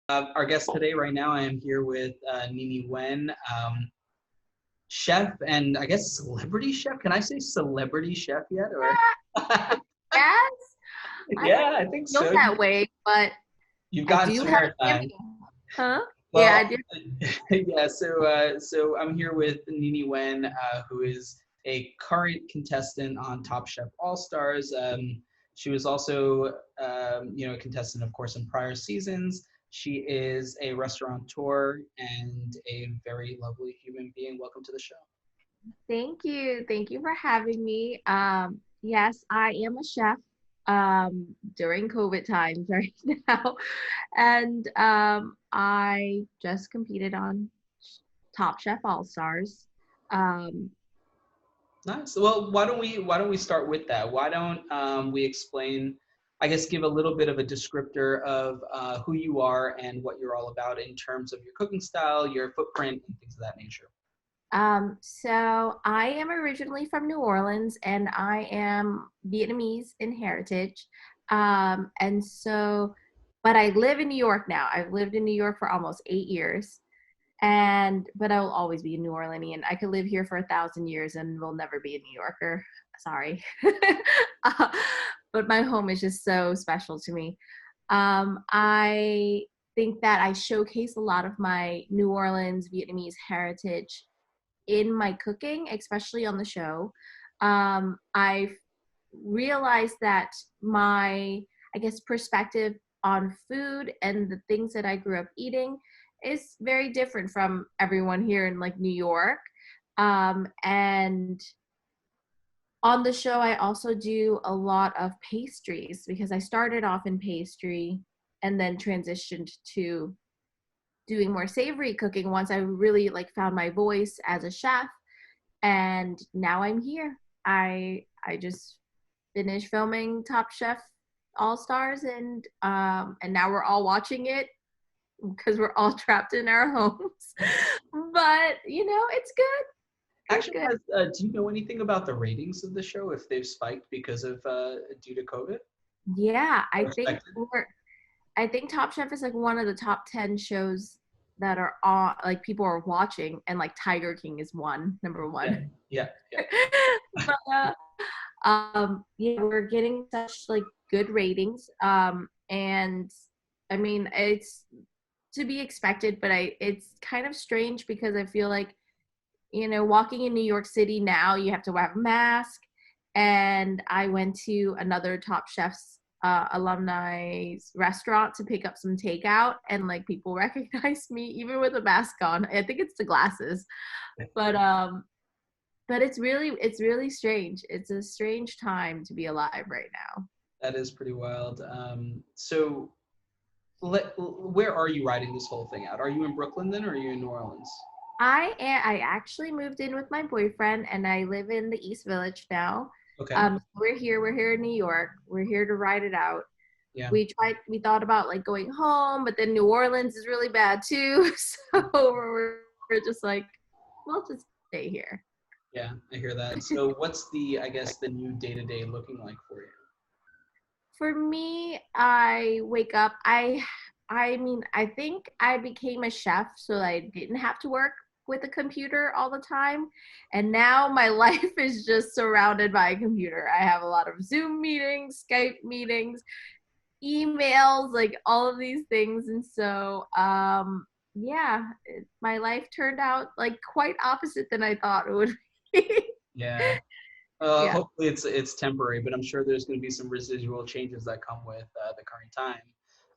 Our guest today, right now, I am here with Nini Nguyen, chef and I guess celebrity chef. Can I say celebrity chef yet? Or Yes, I yeah, don't I think feel so. that way, but You've I gotten do some have a airtime. family. Huh? Yeah, I Well, do. yeah. So I'm here with Nini Nguyen, who is a current contestant on Top Chef All Stars. She was also, a contestant, of course, in prior seasons. She is a restaurateur and a very lovely human being. Welcome to the show. Thank you. Thank you for having me. Yes, I am a chef during COVID times right now. And I just competed on Top Chef All Stars. Um, Nice. Well, why don't we start with that? Why don't we explain, I guess, give a little bit of a descriptor of who you are and what you're all about in terms of your cooking style, your footprint, and things of that nature. so I am originally from New Orleans and I am Vietnamese in heritage. And so, but I live in New York now. I've lived in New York for almost 8 years. But I will always be a New Orleanian. I could live here for 1,000 years and will never be a New Yorker. Sorry. uh, but my home is just so special to me. I think that I showcase a lot of my New Orleans Vietnamese heritage in my cooking, especially on the show. I've realized that my, I guess, perspective on food and the things that I grew up eating is very different from everyone here in like New York. And on the show, I also do a lot of pastries because I started off in pastry and then transitioned to doing more savory cooking once I really like found my voice as a chef. And now I'm here. I just finished filming Top Chef All Stars, and now we're all watching it because we're all trapped in our homes. But it's good. It's Actually, good. do you know anything about the ratings of the show, if they've spiked because of due to COVID? Yeah, I Or think expected? I think Top Chef is like one of the top 10 shows that are on, like people are watching, and like Tiger King is number Yeah, one. yeah, yeah. But yeah, we're getting such like good ratings. And I mean, it's to be expected, but it's kind of strange because I feel like, walking in New York City now, you have to wear a mask. And I went to another Top Chef's alumni restaurant to pick up some takeout, and like people recognize me even with a mask on. I think it's the glasses, but it's really strange. It's a strange time to be alive right now. That is pretty wild. So, where are you writing this whole thing out? Are you in Brooklyn then, or are you in New Orleans? I actually moved in with my boyfriend, and I live in the East Village now. Okay. We're here in New York. We're here to ride it out. Yeah. We thought about like going home, but then New Orleans is really bad too. So we're just like, we'll just stay here. Yeah, I hear that. So what's the, I guess, the new day-to-day looking like for you? For me, I wake up. I mean, I think I became a chef so I didn't have to work with a computer all the time. And now my life is just surrounded by a computer. I have a lot of Zoom meetings, Skype meetings, emails, like all of these things. And so yeah, my life turned out like quite opposite than I thought it would be. Yeah. Yeah. Hopefully it's temporary, but I'm sure there's going to be some residual changes that come with the current time.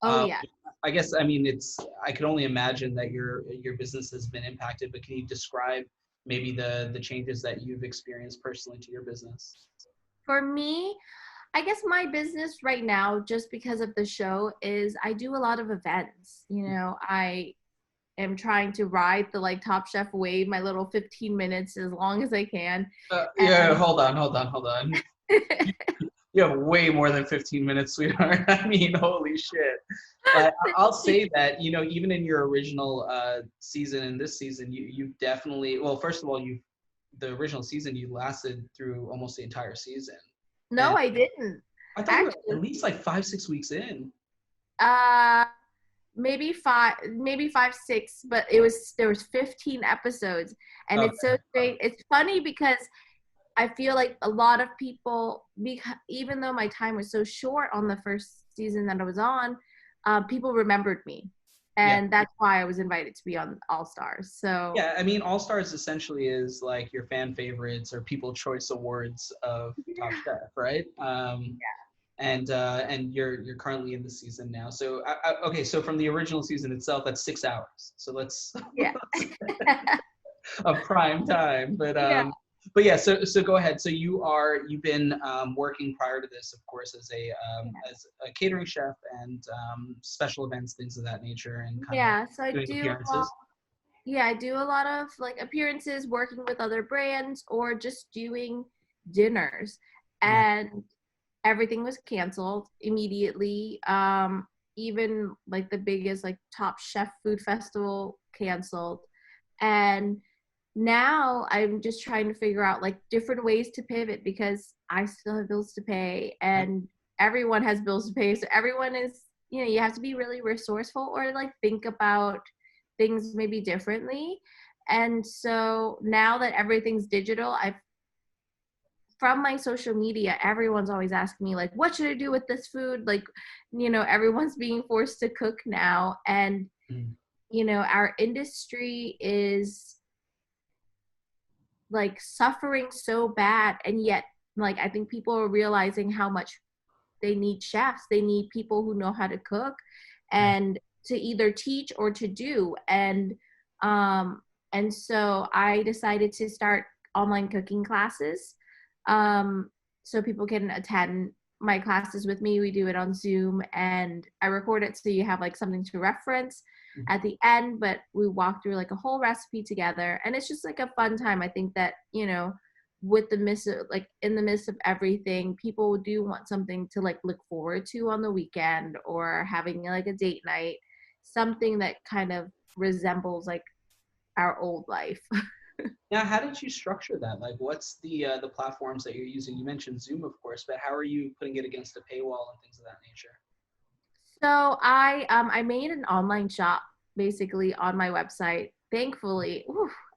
Oh Uh, yeah. I guess, I mean, I can only imagine that your business has been impacted, but can you describe maybe the changes that you've experienced personally to your business? For me, I guess my business right now, just because of the show, is I do a lot of events. I am trying to ride the like Top Chef wave, my little 15 minutes as long as I can. Yeah, And hold on. You have way more than 15 minutes, sweetheart. I mean, holy shit. But I'll say that, even in your original season and this season, you definitely, well, first of all, the original season, you lasted through almost the entire season. no, And I didn't I thought you were actually. at least like 5, 6 weeks in. Uh, maybe five, six, but there was 15 episodes, and it's so Okay. great. It's funny because I feel like a lot of people, even though my time was so short on the first season that I was on, people remembered me, Yeah. and that's why I was invited to be on All Stars. So Yeah, I mean, All Stars essentially is like your fan favorites or People Choice Awards of Top yeah, Chef, right? And you're currently in the season now. So okay, so from the original season itself, that's 6 hours. So let's yeah, a prime time. yeah, But yeah. So go ahead. So you've been working prior to this, of course, as a catering chef and special events, things of that nature, and kind of yeah. So doing appearances. I do a lot of like appearances, working with other brands, or just doing dinners, Yeah. and everything was canceled immediately. Even like the biggest like Top Chef food festival canceled, and now I'm just trying to figure out like different ways to pivot because I still have bills to pay Right. and everyone has bills to pay. So everyone is, you have to be really resourceful or like think about things maybe differently. And so now that everything's digital, I've from my social media, everyone's always asking me like, what should I do with this food? Like, everyone's being forced to cook now. And, Mm. our industry is like suffering so bad, and yet like I think people are realizing how much they need chefs, they need people who know how to cook Right. and to either teach or to do. And so I decided to start online cooking classes, um so people can attend my classes with me. We do it on Zoom and I record it so you have like something to reference Mhm. at the end, but we walk through like a whole recipe together, and it's just like a fun time. I think that, with the midst of like in the midst of everything, people do want something to like look forward to on the weekend or having like a date night, something that kind of resembles like our old life. Now, how did you structure that? Like, what's the platforms that you're using? You mentioned Zoom, of course, but how are you putting it against a paywall and things of that nature? So I made an online shop basically on my website. Thankfully,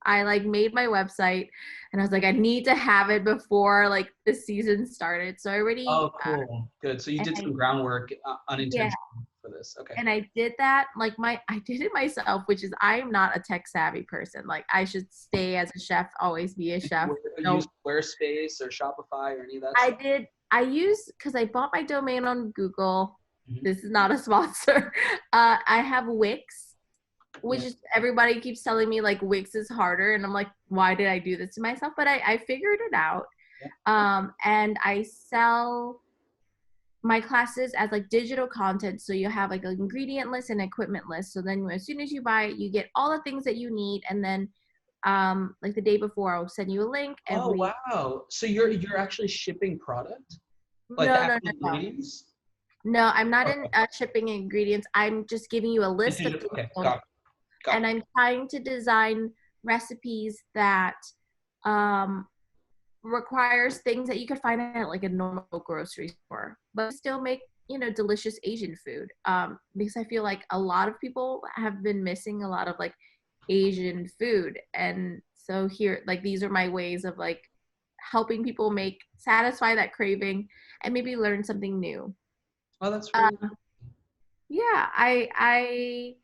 I like made my website and I was like, I need to have it before like the season started. So I already Oh, cool. Good. So you and did I some groundwork yeah, unintentionally for this. Okay. and I did that like I did it myself, which is I am not a tech savvy person. Like I should stay as a chef, always be a Did you chef. use No, Squarespace or Shopify or any of that I stuff? did. I use because I bought my domain on Google. Mhm. This is not a sponsor. I have Wix, which Yeah. is everybody keeps telling me like Wix is harder, and I'm like, why did I do this to myself? But I figured it out. Yeah. And I sell my classes as like digital content, so you have like an ingredient list and equipment list. So then as soon as you buy it, you get all the things that you need, and then like the day before, I'll send you a link Oh, every. wow. So you're actually shipping product? Like the No, no, actual no, no. ingredients? No, I'm not in Okay. shipping ingredients. I'm just giving you a It's list of digital. things, Okay. Got it. Got and it. I'm trying to design recipes that um, requires things that you could find at like a normal grocery store, but still make delicious Asian food. Because I feel like a lot of people have been missing a lot of like Asian food, and so here, like these are my ways of like helping people make satisfy that craving and maybe learn something new. Oh, that's really Um, yeah, I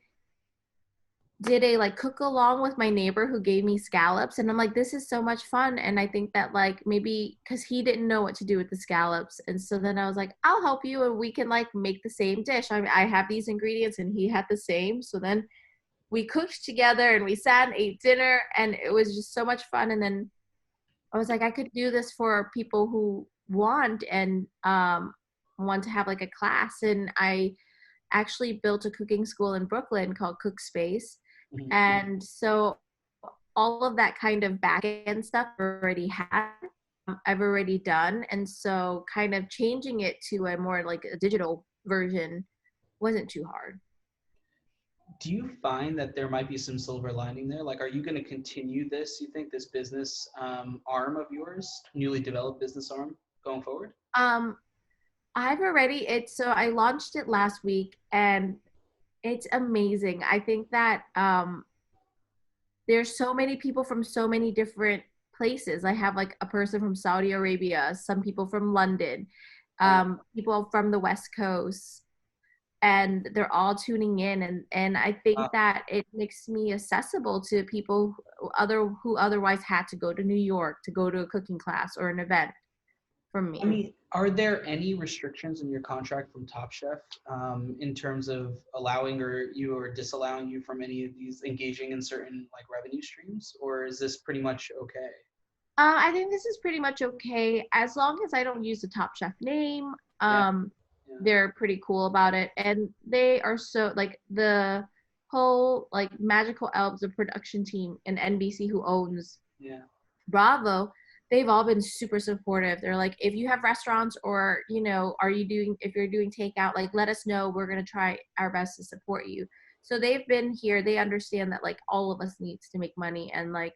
did a like cook along with my neighbor who gave me scallops, and I'm like, this is so much fun. And I think that like maybe because he didn't know what to do with the scallops, and so then I was like, I'll help you and we can like make the same dish. I have these ingredients and he had the same, so then we cooked together and we sat and ate dinner, and it was just so much fun. And then I was like, I could do this for people who want to have like a class. And I actually built a cooking school in Brooklyn called Cook Space. Mhm. And so all of that kind of back end stuff I've already done. And so kind of changing it to a more like a digital version wasn't too hard. Do you find that there might be some silver lining there? Like, are you going to continue this, you think, this business arm of yours, newly developed business arm going forward? Um, I've already it so I launched it last week, and It's amazing. I think that there's so many people from so many different places. I have like a person from Saudi Arabia, some people from London, Wow. people from the West Coast, and they're all tuning in. And I think Wow. that it makes me accessible to people who otherwise had to go to New York to go to a cooking class or an event from I me. mean, are there any restrictions in your contract from Top Chef in terms of allowing or disallowing you from any of these engaging in certain like revenue streams, or is this pretty much okay? I think this is pretty much okay as long as I don't use the Top Chef name. Yeah, Um, yeah, they're pretty cool about it, and they are so like the whole like Magical Elves, the production team and NBC who owns yeah. Bravo. They've all been super supportive. They're like, if you have restaurants or if you're doing takeout, like let us know. We're gonna try our best to support you. So they've been here. They understand that like all of us needs to make money and like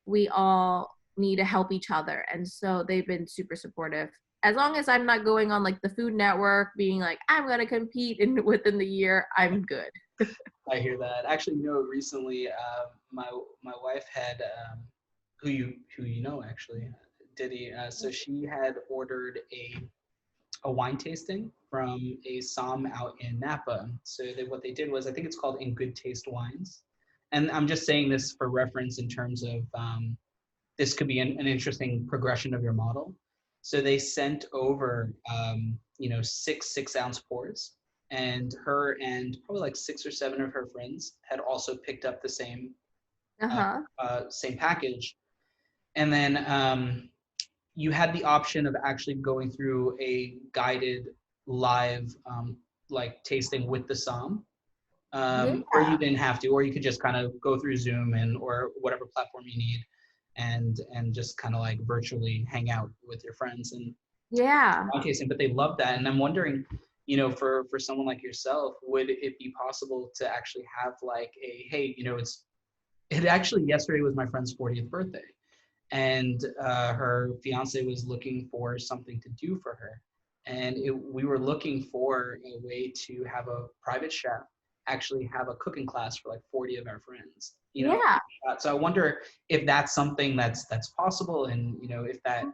we all need to help each other. And so they've been super supportive. As long as I'm not going on like the Food Network being like, I'm gonna compete in within the year, I'm good. I hear that. Actually, recently, my wife had who you know actually, Diddy. So she had ordered a wine tasting from a som out in Napa. So what they did was, I think it's called In Good Taste Wines, and I'm just saying this for reference in terms of this could be an interesting progression of your model. So they sent over, 6 ounce pours, and her and probably like 6 or 7 of her friends had also picked up the uh, Uh-huh. same package. And then you had the option of actually going through a guided live like tasting with the som, Yeah. where you didn't have to, or you could just kind of go through Zoom and or whatever platform you need, and just kind of like virtually hang out with your friends and Yeah. tasting. But they love that, and I'm wondering, for someone like yourself, would it be possible to actually have like a hey, it actually yesterday was my friend's 40th birthday, and her fiance was looking for something to do for her, and we were looking for a way to have a private chef actually have a cooking class for like 40 of our friends. Yeah. So I wonder if that's something that's possible, and if that,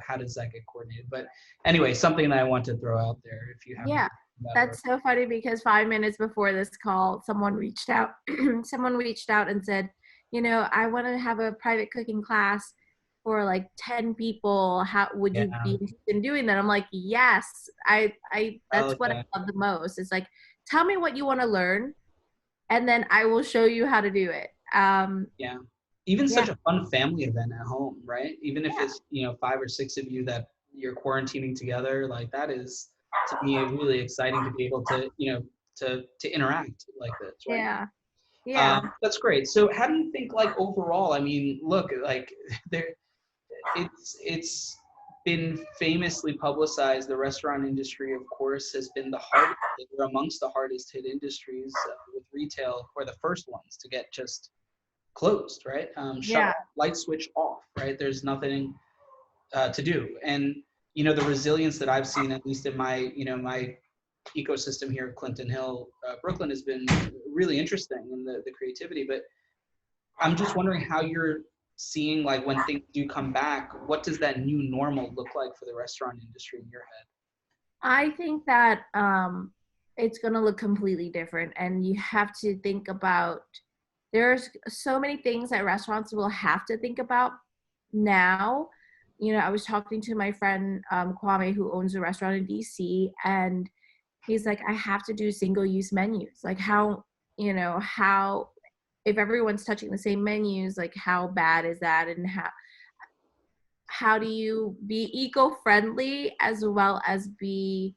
how does that get coordinated? But anyway, something that I want to throw out there if you haven't Yeah, about it. Or that's so funny because 5 minutes before this call, someone reached out. Someone reached out and said, I want to have a private cooking class for like 10 people. How would you yeah. be interested in doing that? I'm like, yes. That's Oh what yeah. I love the most. It's like, tell me what you want to learn, and then I will show you how to do it. Yeah. Even Yeah, such a fun family event at home, right? Even if yeah, it's, 5 or 6 of you that you're quarantining together, like that is to me really exciting to be able to, to interact like this, right? yeah, yeah, That's great. So how do you think like overall, I mean, look, like there it's been famously publicized. The restaurant industry, of course, has been the hardest, or amongst the hardest hit industries with retail, or the first ones to get just closed, right? Shut yeah, off, light switch off, right? There's nothing to do. And, the resilience that I've seen, at least in my ecosystem here at Clinton Hill, Brooklyn, has been really interesting in the creativity. But I'm just wondering how you're seeing, like, when things do come back, what does that new normal look like for the restaurant industry in your head? I think that it's going to look completely different. And you have to think about, there's so many things that restaurants will have to think about now. I was talking to my friend Kwame, who owns a restaurant in DC, and he's like, I have to do single use menus. Like, how, if everyone's touching the same menus, like, how bad is that? And how do you be eco-friendly as well as be,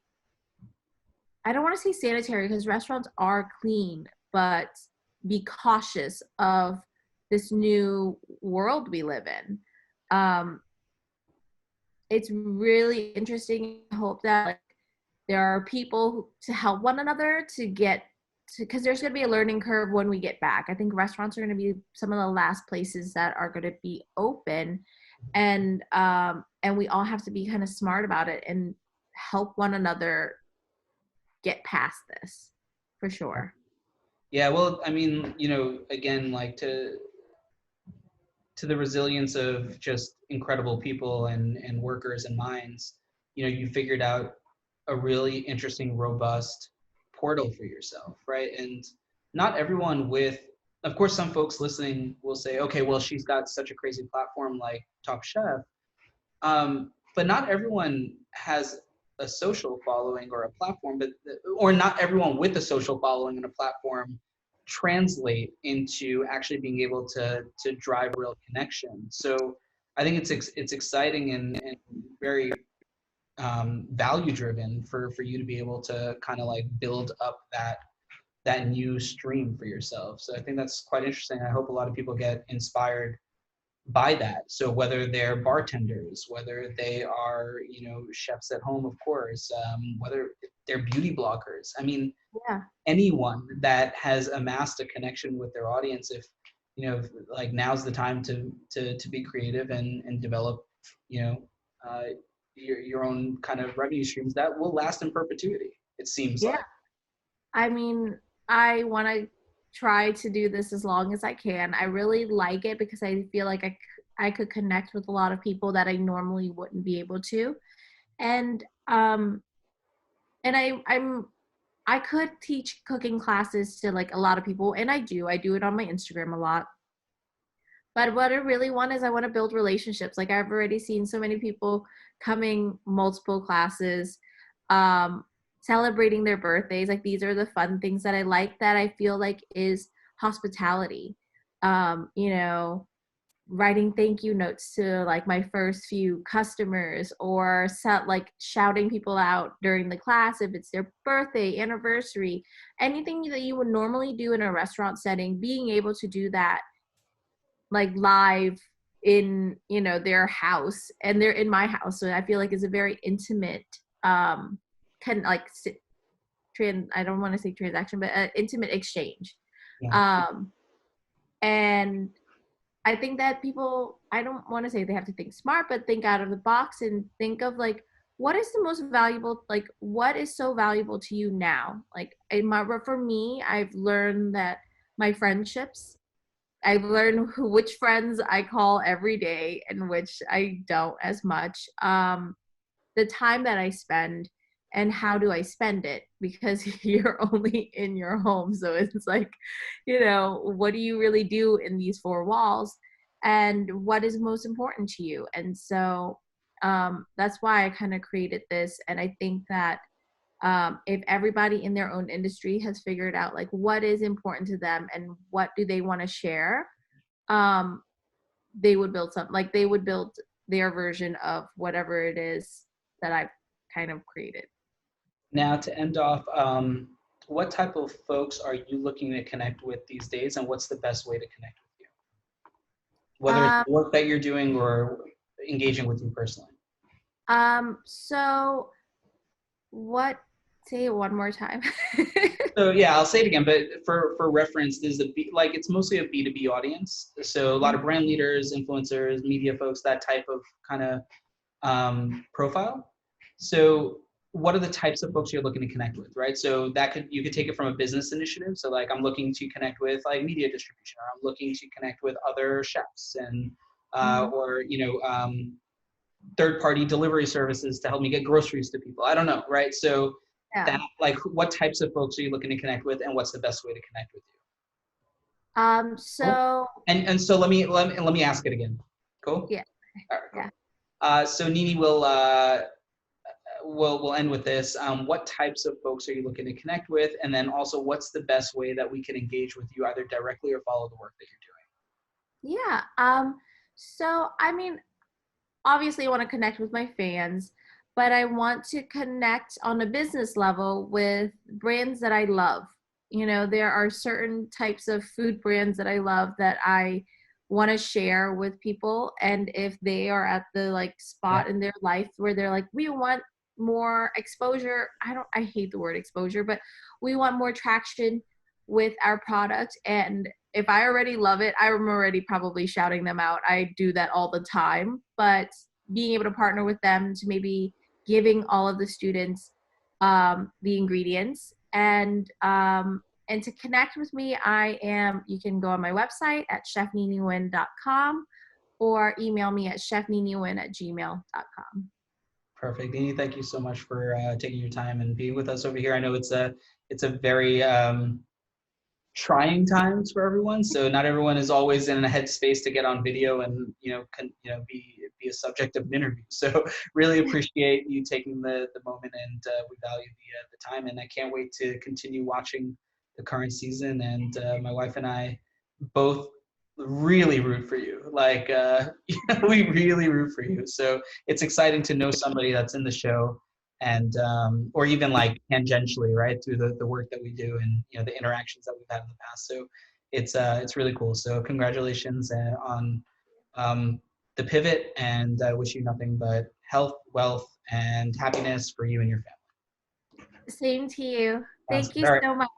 I don't want to say sanitary because restaurants are clean, but be cautious of this new world we live in. Um, it's really interesting. I hope that like there are people to help one another to get to, because there's going to be a learning curve when we get back. I think restaurants are going to be some of the last places that are going to be open, and we all have to be kind of smart about it and help one another get past this for sure. Yeah, well, I mean, again, like to the resilience of just incredible people and workers and minds, you figured out a really interesting, robust portal for yourself, right? And not everyone of course, some folks listening will say, okay, well, she's got such a crazy platform like Top Chef. But not everyone has a social following or a platform, or not everyone with a social following and a platform translate into actually being able to drive real connection. So I think it's exciting and very value driven for you to be able to kind of like build up that new stream for yourself. So I think that's quite interesting. I hope a lot of people get inspired by that. So whether they're bartenders, whether they are, chefs at home, of course, whether they're beauty bloggers. I mean, Yeah. anyone that has amassed a connection with their audience, if, like now's the time to be creative and develop, uh, your own kind of revenue streams that will last in perpetuity, it seems Yeah. like. I mean, I want to try to do this as long as I can. I really like it because I feel like I could connect with a lot of people that I normally wouldn't be able to. And and I could teach cooking classes to like a lot of people, and I do. I do it on my Instagram a lot. But what I really want is I want to build relationships. Like I've already seen so many people coming multiple classes, um, celebrating their birthdays. Like these are the fun things that I like that I feel like is hospitality. You know, writing thank you notes to like my first few customers or set like shouting people out during the class if it's their birthday, anniversary, anything that you would normally do in a restaurant setting, being able to do that like live in their house, and they're in my house, so I feel like it's a very intimate can like I don't want to say transaction, but intimate exchange. Yeah. um and I think that people, I don't want to say they have to think smart, but think out of the box and think of like what is the most valuable, like what is so valuable to you now. Like for me, I've learned that my friendships, I've learned which friends I call every day and which I don't as much. The time that I spend and how do I spend it, because you're only in your home. So it's like, what do you really do in these four walls and what is most important to you? And so that's why I kind of created this. And I think that if everybody in their own industry has figured out like what is important to them and what do they want to share, um, they would build something, like they would build their version of whatever it is that I've kind of created. Now, to end off, what type of folks are you looking to connect with these days, and what's the best way to connect with you? Whether it's Um, the work that you're doing or engaging with you personally. so what, say it one more time. So yeah, I'll say it again, but for reference, it's mostly a B2B audience. So a lot of brand leaders, influencers, media folks, that type of kind of profile. So what are the types of folks you're looking to connect with, right? So you could take it from a business initiative. So like I'm looking to connect with like media distribution, or I'm looking to connect with other chefs and or third party delivery services to help me get groceries to people. I don't know, right? So Yeah. that like what types of folks are you looking to connect with, and what's the best way to connect with you? Cool. So And so let me ask it again. Cool. yeah, All right, yeah. cool. So Nini we'll end with this. What types of folks are you looking to connect with? And then also, what's the best way that we can engage with you, either directly or follow the work that you're Yeah. So I mean, obviously I want to connect with my fans, but I want to connect on a business level with brands that I love. There are certain types of food brands that I love that I want to share with people. And if they are at the like doing? spot in their life where they're like, we want more exposure. I hate the word exposure, but we want more traction with our product. And if I already love it, I'm already probably shouting them out. I do that all the time. But being able to partner with them to maybe giving all of the students the ingredients and And to connect with me, you can go on my website at chefniningnguyen.com or email me at chefniningnguyen@gmail.com. Perfect. Nini, thank you so much for taking your time and being with us over here. I know it's a very trying times for everyone. So not everyone is always in a headspace to get on video and be a subject of an interview. So really appreciate you taking the moment, and we value the time. And I can't wait to continue watching the current season. And my wife and I both really root for you. Like we really root for you. So it's exciting to know somebody that's in the show, and or even like tangentially, right, through the work that we do, and the interactions that we've had in the past. So it's really cool. So congratulations on the pivot, and I wish you nothing but health, wealth, and happiness for you and your family. Same to you. Thank Awesome. you All right. so much.